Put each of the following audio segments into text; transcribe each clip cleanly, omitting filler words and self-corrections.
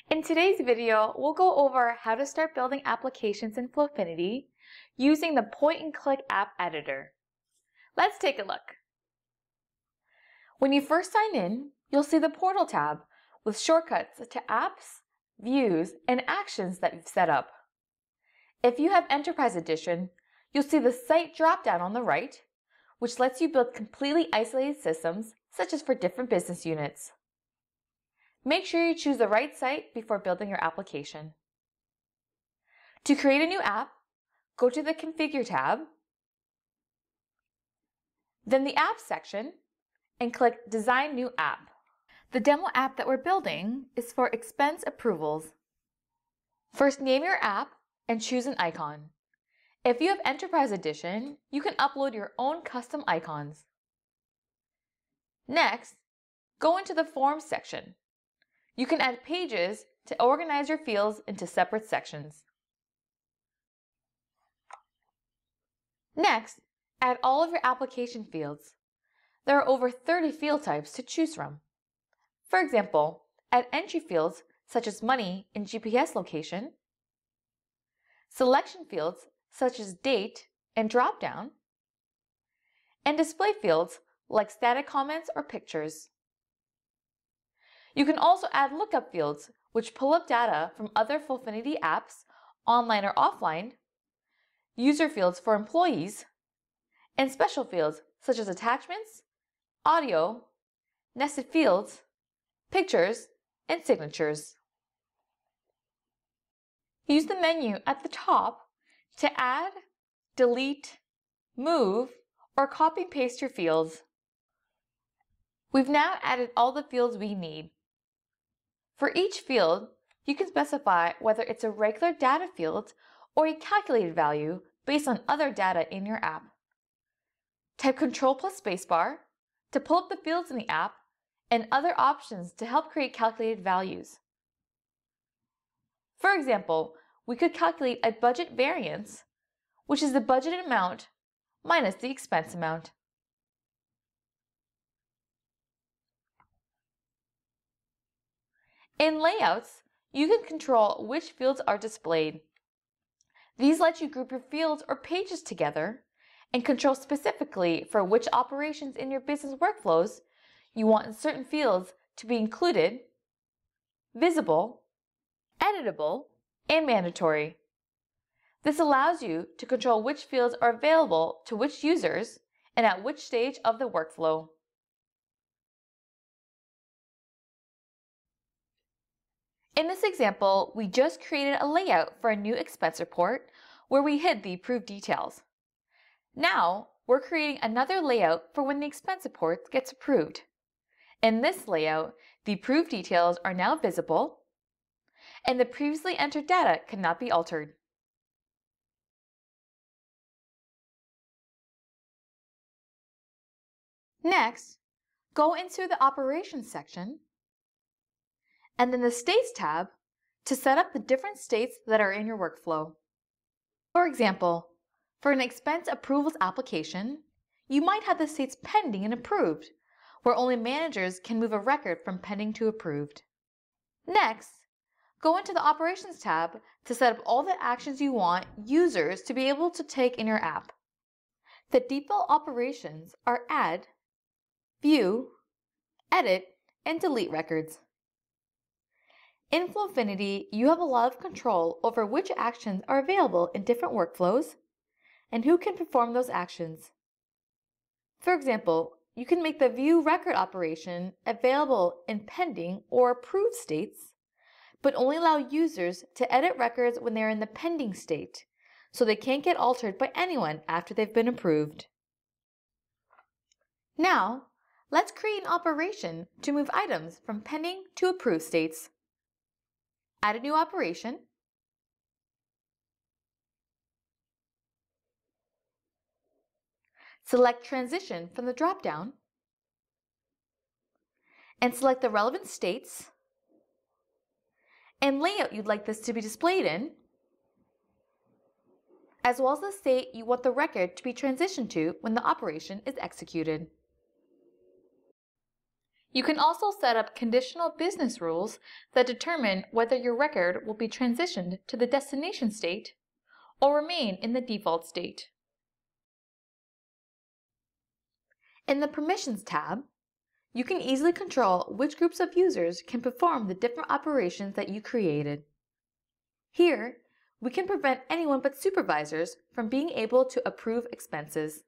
In today's video, we'll go over how to start building applications in Flowfinity using the point-and-click app editor. Let's take a look. When you first sign in, you'll see the Portal tab with shortcuts to apps, views, and actions that you've set up. If you have Enterprise Edition, you'll see the Site drop-down on the right, which lets you build completely isolated systems, such as for different business units. Make sure you choose the right site before building your application. To create a new app, go to the Configure tab, then the Apps section, and click Design New App. The demo app that we're building is for expense approvals. First, name your app and choose an icon. If you have Enterprise Edition, you can upload your own custom icons. Next, go into the Forms section. You can add pages to organize your fields into separate sections. Next, add all of your application fields. There are over 30 field types to choose from. For example, add entry fields such as money and GPS location, selection fields such as date and drop-down, and display fields like static comments or pictures. You can also add lookup fields, which pull up data from other Flowfinity apps, online or offline, user fields for employees, and special fields such as attachments, audio, nested fields, pictures, and signatures. Use the menu at the top to add, delete, move, or copy and paste your fields. We've now added all the fields we need. For each field, you can specify whether it's a regular data field or a calculated value based on other data in your app. Type Ctrl plus spacebar to pull up the fields in the app and other options to help create calculated values. For example, we could calculate a budget variance, which is the budgeted amount minus the expense amount. In Layouts, you can control which fields are displayed. These let you group your fields or pages together and control specifically for which operations in your business workflows you want certain fields to be included, visible, editable, and mandatory. This allows you to control which fields are available to which users and at which stage of the workflow. In this example, we just created a layout for a new expense report where we hid the approved details. Now, we're creating another layout for when the expense report gets approved. In this layout, the approved details are now visible, and the previously entered data cannot be altered. Next, go into the Operations section and then the States tab to set up the different states that are in your workflow. For example, for an expense approvals application, you might have the states pending and approved, where only managers can move a record from pending to approved. Next, go into the Operations tab to set up all the actions you want users to be able to take in your app. The default operations are add, view, edit, and delete records. In Flowfinity, you have a lot of control over which actions are available in different workflows and who can perform those actions. For example, you can make the view record operation available in pending or approved states, but only allow users to edit records when they're in the pending state, so they can't get altered by anyone after they've been approved. Now, let's create an operation to move items from pending to approved states. Add a new operation. Select Transition from the drop-down and select the relevant states and layout you'd like this to be displayed in, as well as the state you want the record to be transitioned to when the operation is executed. You can also set up conditional business rules that determine whether your record will be transitioned to the destination state or remain in the default state. In the Permissions tab, you can easily control which groups of users can perform the different operations that you created. Here, we can prevent anyone but supervisors from being able to approve expenses.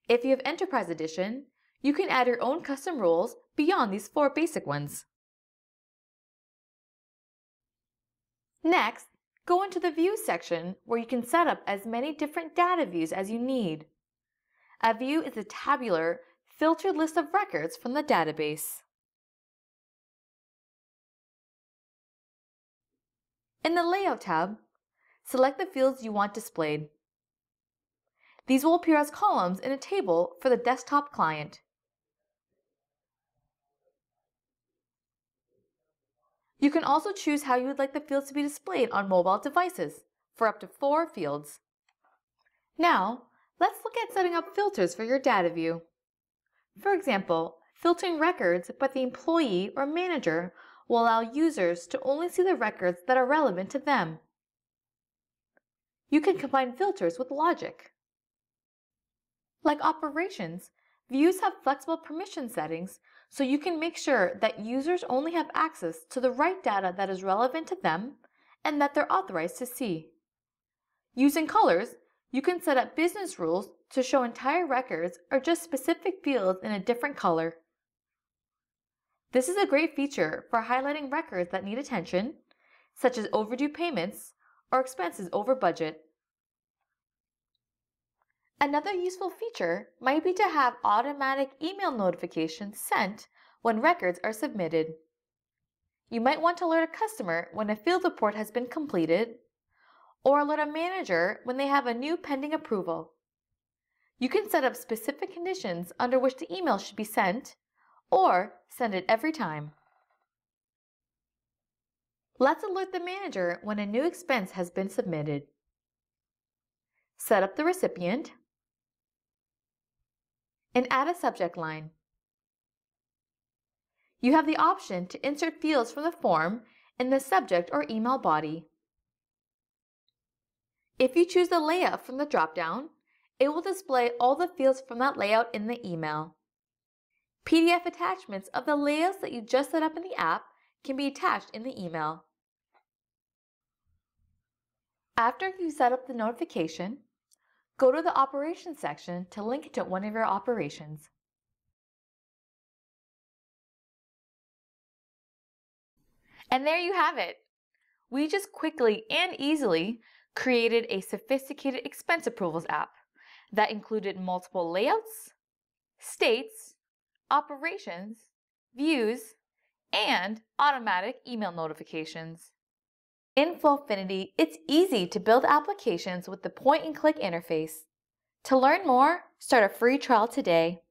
If you have Enterprise Edition, you can add your own custom rules beyond these 4 basic ones. Next, go into the Views section where you can set up as many different data views as you need. A view is a tabular, filtered list of records from the database. In the Layout tab, select the fields you want displayed. These will appear as columns in a table for the desktop client. You can also choose how you would like the fields to be displayed on mobile devices, for up to 4 fields. Now, let's look at setting up filters for your data view. For example, filtering records by the employee or manager will allow users to only see the records that are relevant to them. You can combine filters with logic. Like operations, views have flexible permission settings, so you can make sure that users only have access to the right data that is relevant to them and that they're authorized to see. Using colors, you can set up business rules to show entire records or just specific fields in a different color. This is a great feature for highlighting records that need attention, such as overdue payments or expenses over budget. Another useful feature might be to have automatic email notifications sent when records are submitted. You might want to alert a customer when a field report has been completed, or alert a manager when they have a new pending approval. You can set up specific conditions under which the email should be sent, or send it every time. Let's alert the manager when a new expense has been submitted. Set up the recipient and add a subject line. You have the option to insert fields from the form in the subject or email body. If you choose the layout from the drop-down, it will display all the fields from that layout in the email. PDF attachments of the layouts that you just set up in the app can be attached in the email. After you set up the notification, go to the Operations section to link it to one of your operations. And there you have it. We just quickly and easily created a sophisticated expense approvals app that included multiple layouts, states, operations, views, and automatic email notifications. In Flowfinity, it's easy to build applications with the point-and-click interface. To learn more, start a free trial today.